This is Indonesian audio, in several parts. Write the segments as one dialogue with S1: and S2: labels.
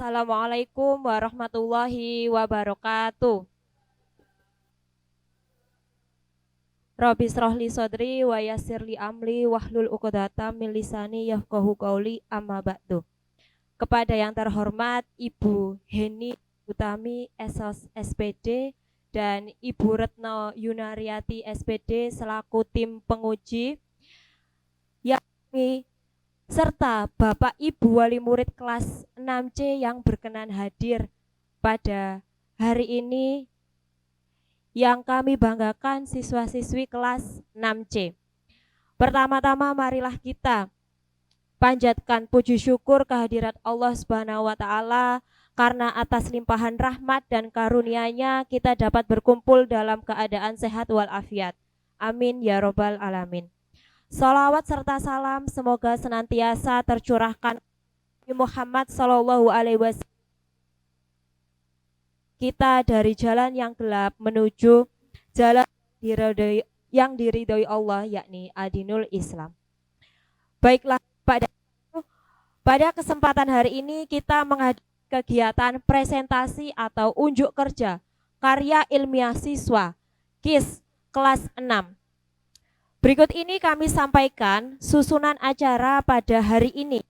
S1: Assalamualaikum warahmatullahi wabarakatuh. Rabbi shrahli sodri wa yassirli amli wahlul 'uqdatam min lisani yafqahu qauli amma ba'du. Kepada yang terhormat Ibu Heni Utami SOS SPD dan Ibu Retno Yunariati SPD selaku tim penguji yang serta Bapak Ibu Wali Murid kelas 6C yang berkenan hadir pada hari ini, yang kami banggakan siswa-siswi kelas 6C. Pertama-tama marilah kita panjatkan puji syukur kehadirat Allah Subhanahu wa taala karena atas limpahan rahmat dan karunia-Nya kita dapat berkumpul dalam keadaan sehat walafiat. Amin ya robbal alamin. Salawat serta salam semoga senantiasa tercurahkan Muhammad Sallallahu Alaihi Wasallam kita dari jalan yang gelap menuju jalan yang diridhoi Allah, yakni adinul Islam. Baiklah, pada kesempatan hari ini kita menghadiri kegiatan presentasi atau unjuk kerja karya ilmiah siswa KIS kelas 6. Berikut ini kami sampaikan susunan acara pada hari ini.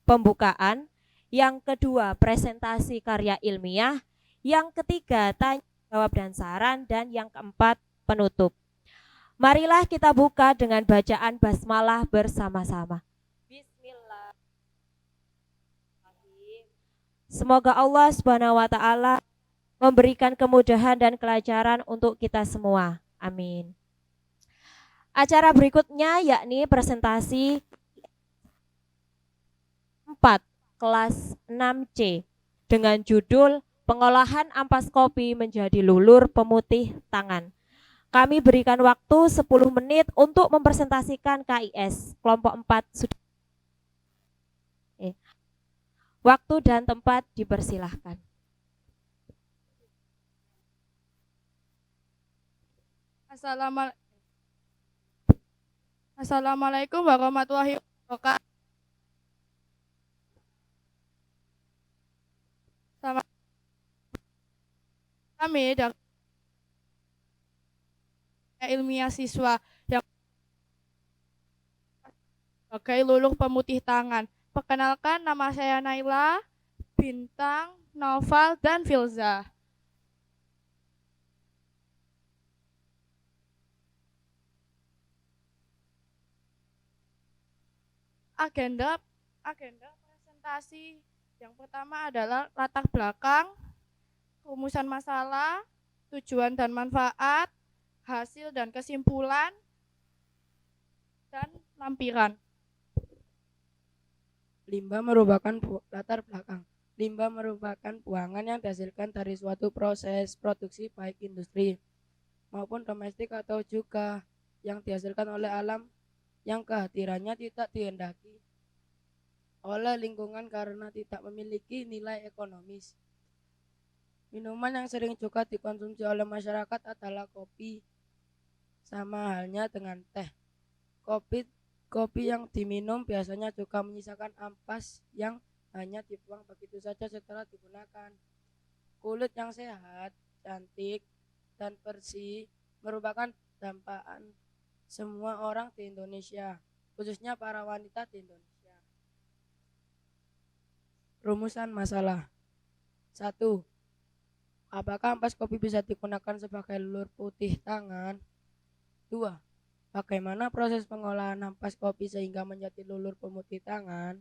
S1: Pembukaan, yang kedua presentasi karya ilmiah, yang ketiga tanya jawab dan saran, dan yang keempat penutup. Marilah kita buka dengan bacaan basmalah bersama-sama. Bismillah. Semoga Allah Subhanahu wa taala memberikan kemudahan dan kelancaran untuk kita semua. Amin. Acara berikutnya yakni presentasi 4 kelas 6C dengan judul Pengolahan Ampas Kopi Menjadi Lulur Pemutih Tangan. Kami berikan waktu 10 menit untuk mempresentasikan KIS kelompok 4. Waktu dan tempat dipersilahkan.
S2: Assalamualaikum warahmatullahi wabarakatuh. Kami dari ilmiah siswa yang sebagai luluh pemutih tangan. Perkenalkan, nama saya Naila, Bintang, Noval, dan Filza. Agenda presentasi yang pertama adalah latar belakang, rumusan masalah, tujuan dan manfaat, hasil dan kesimpulan, dan lampiran.
S3: Limbah merupakan latar belakang. Limbah merupakan buangan yang dihasilkan dari suatu proses produksi baik industri maupun domestik atau juga yang dihasilkan oleh alam yang kehadirannya tidak dihendaki oleh lingkungan karena tidak memiliki nilai ekonomis. Minuman yang sering juga dikonsumsi oleh masyarakat adalah kopi, sama halnya dengan teh. Kopi yang diminum biasanya juga menyisakan ampas yang hanya dibuang begitu saja setelah digunakan. Kulit yang sehat, cantik, dan bersih merupakan dampaan semua orang di Indonesia, khususnya para wanita di Indonesia. Rumusan masalah. 1. Apakah ampas kopi bisa digunakan sebagai lulur putih tangan? 2. Bagaimana proses pengolahan ampas kopi sehingga menjadi lulur pemutih tangan?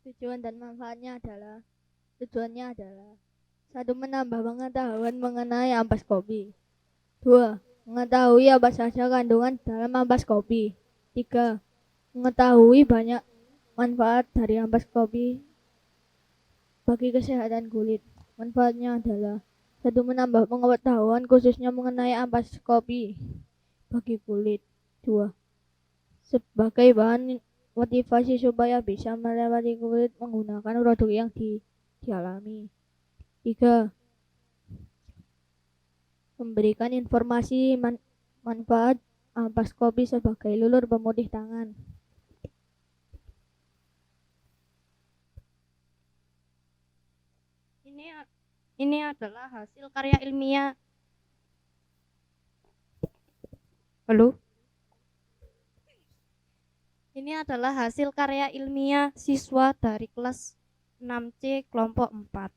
S4: Tujuan dan manfaatnya adalah Tujuannya adalah 1. Menambah pengetahuan mengenai ampas kopi. 2. Mengetahui apa saja kandungan dalam ampas kopi. 3. Mengetahui banyak manfaat dari ampas kopi bagi kesehatan kulit. Manfaatnya adalah 1. Menambah pengetahuan khususnya mengenai ampas kopi bagi kulit. 2. Sebagai bahan motivasi supaya bisa melewati kulit menggunakan produk yang dialami. 3. Memberikan informasi manfaat ampas kopi sebagai lulur pemutih tangan.
S5: Ini adalah hasil karya ilmiah. Halo? Ini adalah hasil karya ilmiah siswa dari kelas 6C kelompok 4.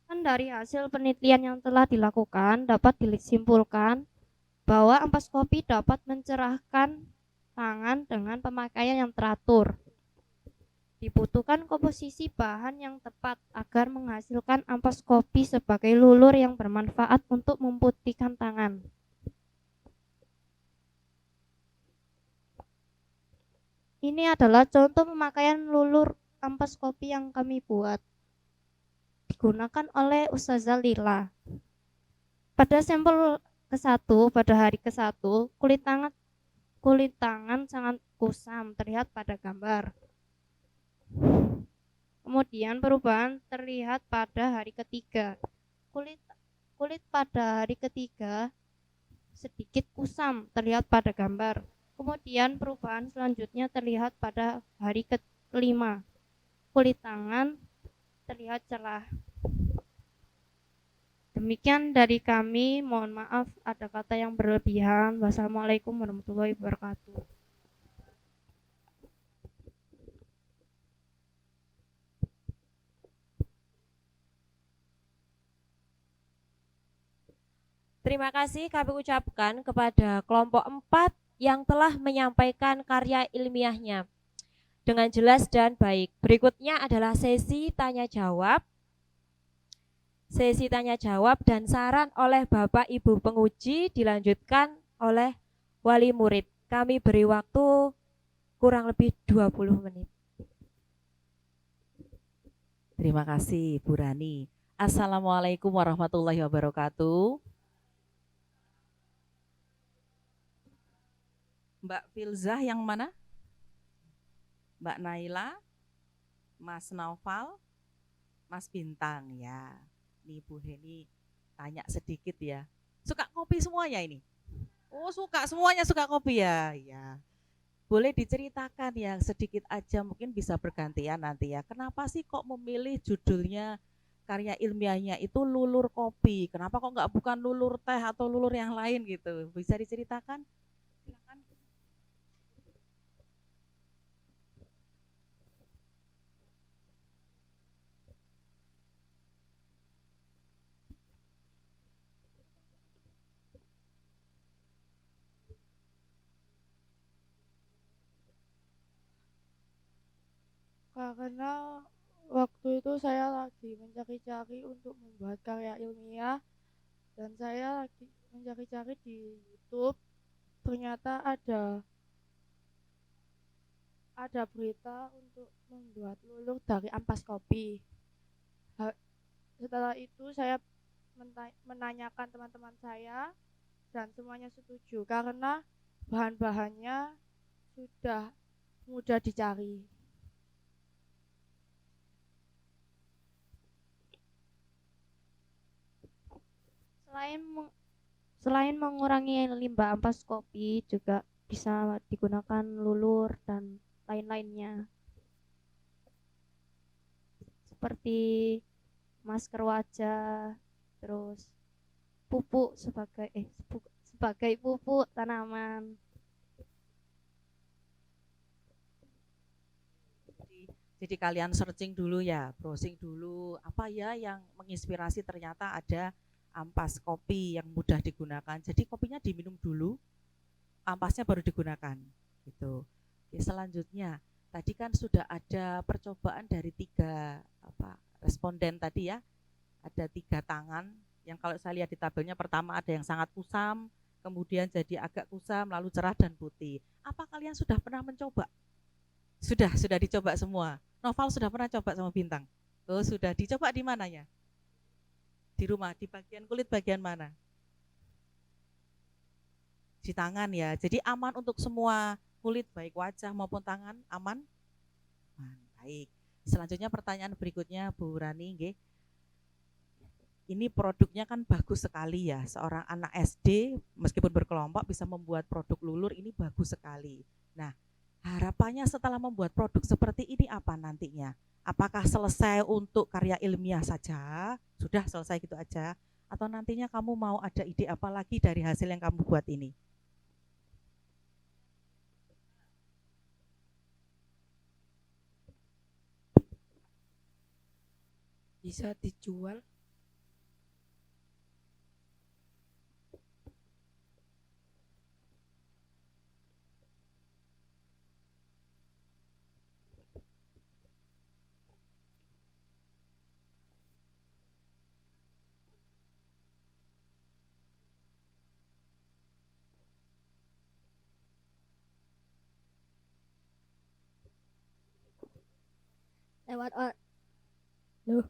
S5: Kan dari hasil penelitian yang telah dilakukan dapat disimpulkan bahwa ampas kopi dapat mencerahkan tangan dengan pemakaian yang teratur. Dibutuhkan komposisi bahan yang tepat agar menghasilkan ampas kopi sebagai lulur yang bermanfaat untuk memutihkan tangan. Ini adalah contoh pemakaian lulur ampas kopi yang kami buat. Digunakan oleh Ustazah Lila. Pada sampel ke-1, pada hari ke-1, kulit tangan sangat kusam terlihat pada gambar. Kemudian perubahan terlihat pada hari ketiga. Kulit pada hari ketiga sedikit kusam terlihat pada gambar. Kemudian perubahan selanjutnya terlihat pada hari ke-5. Kulit tangan terlihat cerah. Demikian dari kami, mohon maaf ada kata yang berlebihan. Wassalamualaikum warahmatullahi wabarakatuh.
S1: Terima kasih kami ucapkan kepada kelompok 4 yang telah menyampaikan karya ilmiahnya dengan jelas dan baik. Berikutnya adalah sesi tanya jawab. Sesi tanya jawab dan saran oleh Bapak Ibu penguji dilanjutkan oleh wali murid. Kami beri waktu kurang lebih 20 menit.
S6: Terima kasih Bu Rani. Assalamualaikum warahmatullahi wabarakatuh. Mbak Filzah yang mana? Mbak Naila, Mas Naufal, Mas Bintang ya. Nih Bu Heni tanya sedikit ya. Suka kopi semuanya ini? Oh suka, semuanya suka kopi ya. Ya. Boleh diceritakan ya sedikit aja, mungkin bisa bergantian nanti ya. Kenapa sih kok memilih judulnya karya ilmiahnya itu lulur kopi? Kenapa kok nggak bukan lulur teh atau lulur yang lain gitu? Bisa diceritakan? Silakan.
S2: Karena waktu itu saya lagi mencari-cari untuk membuat karya ilmiah dan saya lagi mencari-cari di YouTube. Ternyata ada berita untuk membuat lulur dari ampas kopi. Setelah itu saya menanyakan teman-teman saya dan semuanya setuju karena bahan-bahannya sudah mudah dicari.
S5: Selain mengurangi limbah ampas kopi, juga bisa digunakan lulur dan lain-lainnya. Seperti masker wajah, terus pupuk sebagai pupuk tanaman.
S6: Jadi kalian searching dulu ya, browsing dulu apa ya yang menginspirasi, ternyata ada ampas kopi yang mudah digunakan. Jadi kopinya diminum dulu, ampasnya baru digunakan gitu. Oke, selanjutnya tadi kan sudah ada percobaan dari 3 responden tadi ya. Ada 3 tangan yang kalau saya lihat di tabelnya, pertama ada yang sangat kusam, kemudian jadi agak kusam, lalu cerah dan putih. Apa kalian sudah pernah mencoba? Sudah dicoba semua. Noval sudah pernah coba sama Bintang? Oh sudah, dicoba di mananya? Di rumah, di bagian kulit bagian mana? Di tangan ya, jadi aman untuk semua kulit, baik wajah maupun tangan, aman? Baik, selanjutnya pertanyaan berikutnya Bu Rani, nggih. Ini produknya kan bagus sekali ya, seorang anak SD meskipun berkelompok bisa membuat produk lulur, ini bagus sekali. Nah, harapannya setelah membuat produk seperti ini apa nantinya? Apakah selesai untuk karya ilmiah saja? Sudah selesai gitu aja? Atau nantinya kamu mau ada ide apa lagi dari hasil yang kamu buat ini?
S3: Bisa dijual.
S4: lewat Loh,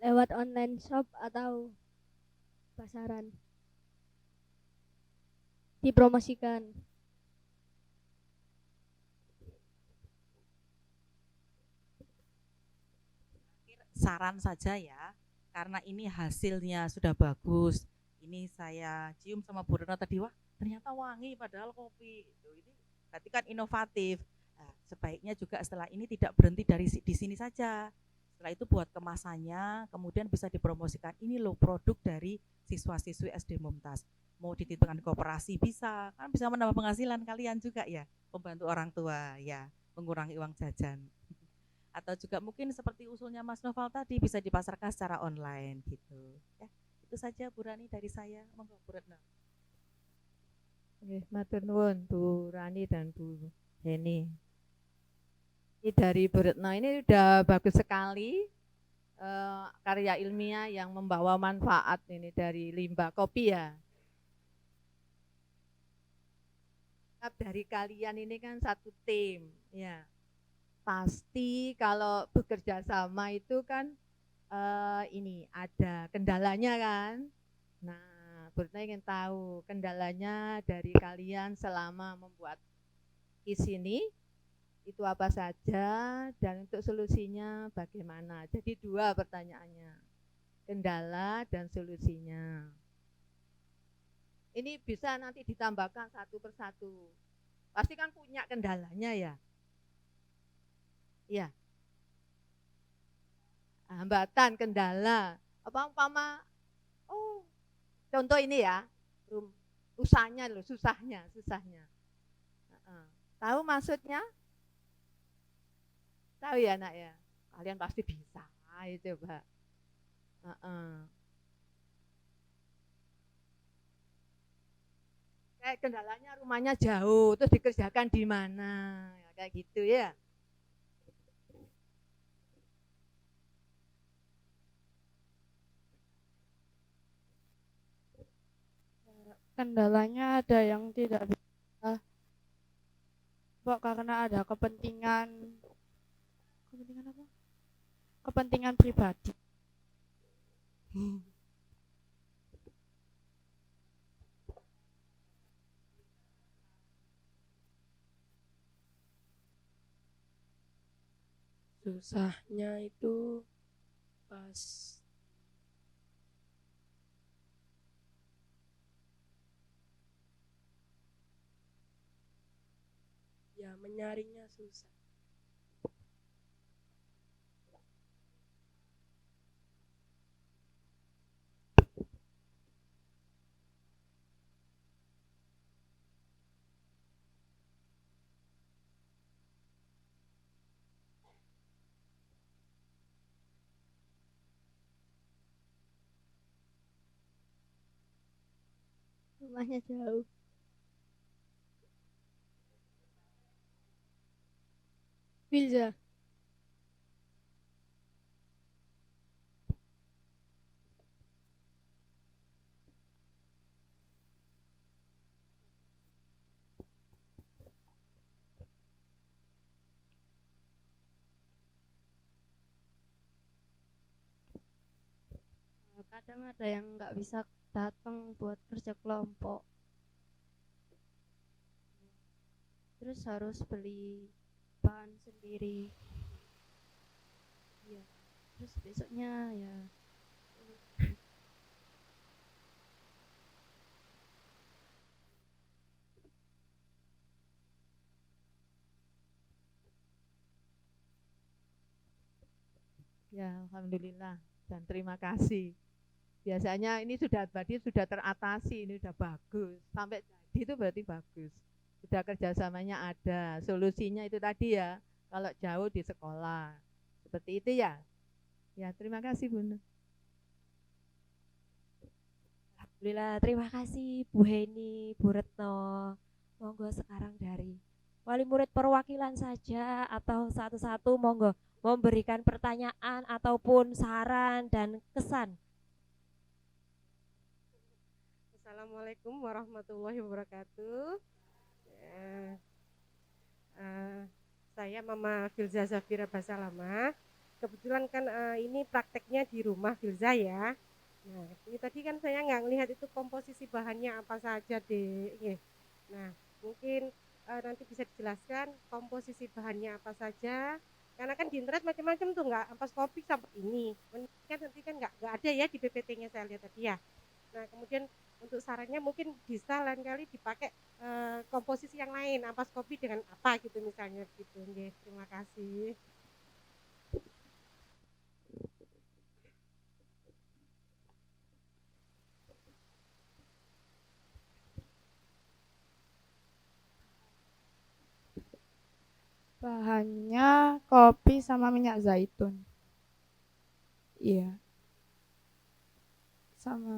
S4: lewat online shop atau pasaran dipromosikan.
S6: Saran saja ya, karena ini hasilnya sudah bagus. Ini saya cium sama Bu Rena tadi, wah ternyata wangi padahal kopi. Ini berarti kan inovatif. Nah, sebaiknya juga setelah ini tidak berhenti di sini saja. Setelah itu buat kemasannya, kemudian bisa dipromosikan. Ini loh produk dari siswa-siswi SD Mumtaz. Mau dititipkan koperasi bisa, kan bisa menambah penghasilan kalian juga ya, membantu orang tua ya, mengurangi uang jajan. Atau juga mungkin seperti usulnya Mas Noval tadi bisa dipasarkan secara online gitu. Ya, itu saja Bu Rani dari saya. Monggo Bu Retno.
S7: Nggih, matur nuwun Bu Rani dan Bu Heni. Ini dari Bu Retno ini sudah bagus sekali karya ilmiah yang membawa manfaat ini dari limbah kopi ya. Dari kalian ini kan satu tim, ya. Pasti kalau bekerja sama itu kan ini ada kendalanya kan. Nah, Bu Retno ingin tahu kendalanya dari kalian selama membuat KIS ini itu apa saja dan untuk solusinya bagaimana. Jadi 2 pertanyaannya, kendala dan solusinya. Ini bisa nanti ditambahkan satu persatu. Pasti kan punya kendalanya ya. Iya. Hambatan, kendala. Apa umpama, oh contoh ini ya, usahanya loh, susahnya. Tahu maksudnya? Tahu ya nak ya, kalian pasti bisa. Ayo coba. Kayak kendalanya rumahnya jauh, terus dikerjakan di mana, ya, kayak gitu ya.
S2: Kendalanya ada yang tidak bisa, Pak, karena ada kepentingan apa? Kepentingan pribadi.
S3: Susahnya itu pas ya menyaringnya susah.
S4: Rumahnya jauh. Wilza.
S5: Kadang ada yang nggak bisa datang buat kerja kelompok, terus harus beli bahan sendiri. Ya, terus besoknya ya
S7: Ya, alhamdulillah dan terima kasih. Biasanya ini sudah tadi sudah teratasi, ini sudah bagus. Sampai jadi itu berarti bagus. Sudah kerjasamanya ada, solusinya itu tadi ya. Kalau jauh di sekolah, seperti itu ya. Ya, terima kasih Bunda.
S1: Alhamdulillah, terima kasih Bu Heni, Bu Retno. Monggo sekarang dari wali murid perwakilan saja atau satu-satu monggo memberikan pertanyaan ataupun saran dan kesan.
S8: Assalamualaikum warahmatullahi wabarakatuh. Eh, eh, saya Mama Filza Zafira Basalama. Kebetulan kan ini prakteknya di rumah Filza ya. Nah, ini tadi kan saya nggak ngelihat itu komposisi bahannya apa saja deh. Nah, mungkin nanti bisa dijelaskan komposisi bahannya apa saja. Karena kan di internet macam-macam tuh, nggak ampas kopi seperti ini. Kan nanti kan nggak ada ya di PPT-nya saya lihat tadi ya. Nah, kemudian untuk sarannya mungkin bisa lain kali dipakai komposisi yang lain, ampas kopi dengan apa gitu misalnya gitu. Nggih, terima kasih.
S2: Bahannya kopi sama minyak zaitun. Iya, sama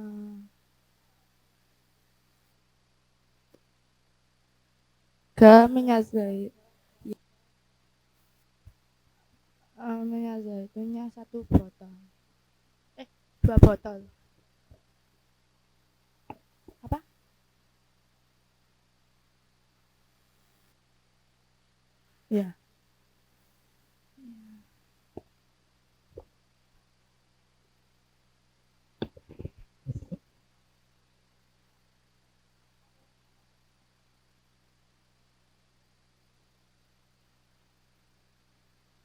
S2: minyak zaitun. Minyak zaitunnya 1 botol. 2 botol. Apa? Iya.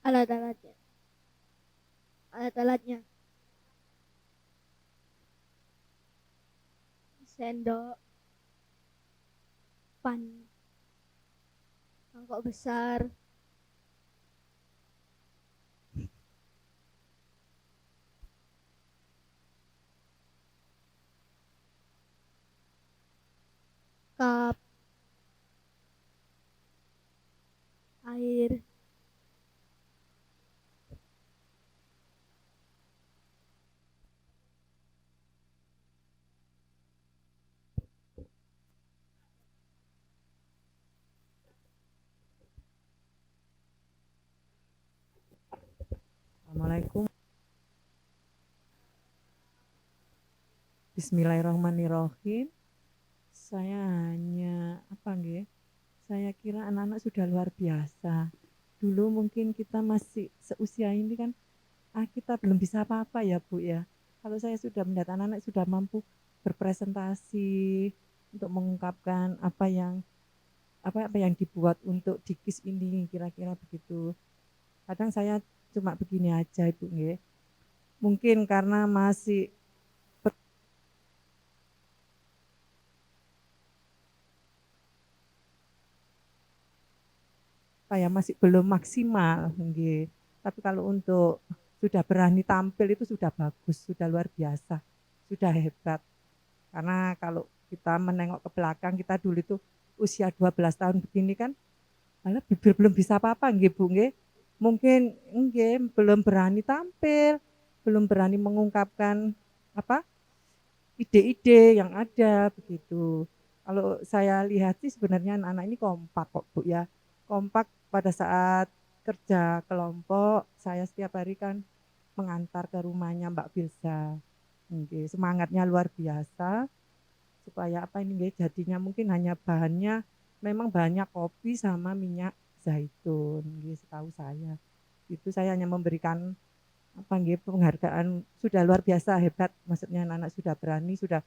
S4: Alat-alatnya. Alat-alatnya. Sendok, pan, mangkok besar, cup, air,
S9: Assalamualaikum. Bismillahirrahmanirrahim. Saya hanya apa nggih? Saya kira anak-anak sudah luar biasa. Dulu mungkin kita masih seusia ini kan kita belum bisa apa-apa ya Bu ya. Kalau saya sudah melihat anak-anak sudah mampu berpresentasi untuk mengungkapkan apa yang dibuat untuk dikis ini kira-kira begitu. Kadang saya cuma begini aja Ibu nggih. Mungkin karena masih masih belum maksimal nggih. Tapi kalau untuk sudah berani tampil itu sudah bagus, sudah luar biasa, sudah hebat. Karena kalau kita menengok ke belakang kita dulu itu usia 12 tahun begini kan malah bibir belum bisa apa-apa nggih Bu nggih. Mungkin nggih belum berani tampil, belum berani mengungkapkan apa ide-ide yang ada begitu. Kalau saya lihat sih sebenarnya anak-anak ini kompak kok Bu ya. Kompak pada saat kerja kelompok, saya setiap hari kan mengantar ke rumahnya Mbak Filza. Nggih, semangatnya luar biasa supaya apa ini nggih jadinya mungkin hanya bahannya memang banyak kopi sama minyak zaitun nggih setahu saya. Itu saya hanya memberikan apa nggih penghargaan sudah luar biasa hebat maksudnya anak-anak sudah berani sudah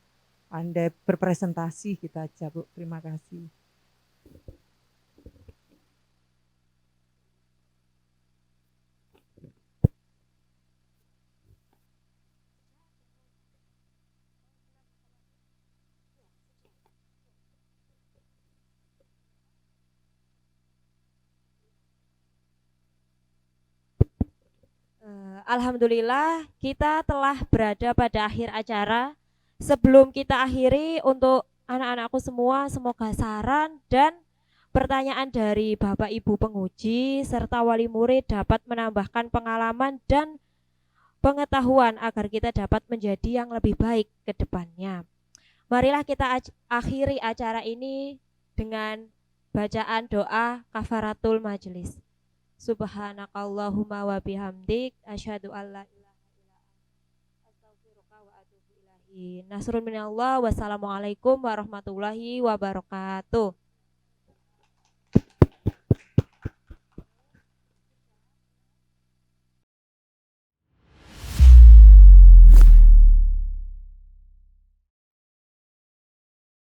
S9: pandai berpresentasi gitu aja Bu. Terima kasih.
S1: Alhamdulillah kita telah berada pada akhir acara. Sebelum kita akhiri, untuk anak-anakku semua, semoga saran dan pertanyaan dari Bapak Ibu penguji serta wali murid dapat menambahkan pengalaman dan pengetahuan agar kita dapat menjadi yang lebih baik ke depannya. Marilah kita akhiri acara ini dengan bacaan doa kafaratul majelis. Subhanakallahumma wa bihamdik asyhadu alla ilaha illa anta astaghfiruka wa atubu ilaik. Nasrun minallah. Wassalamualaikum warahmatullahi wabarakatuh.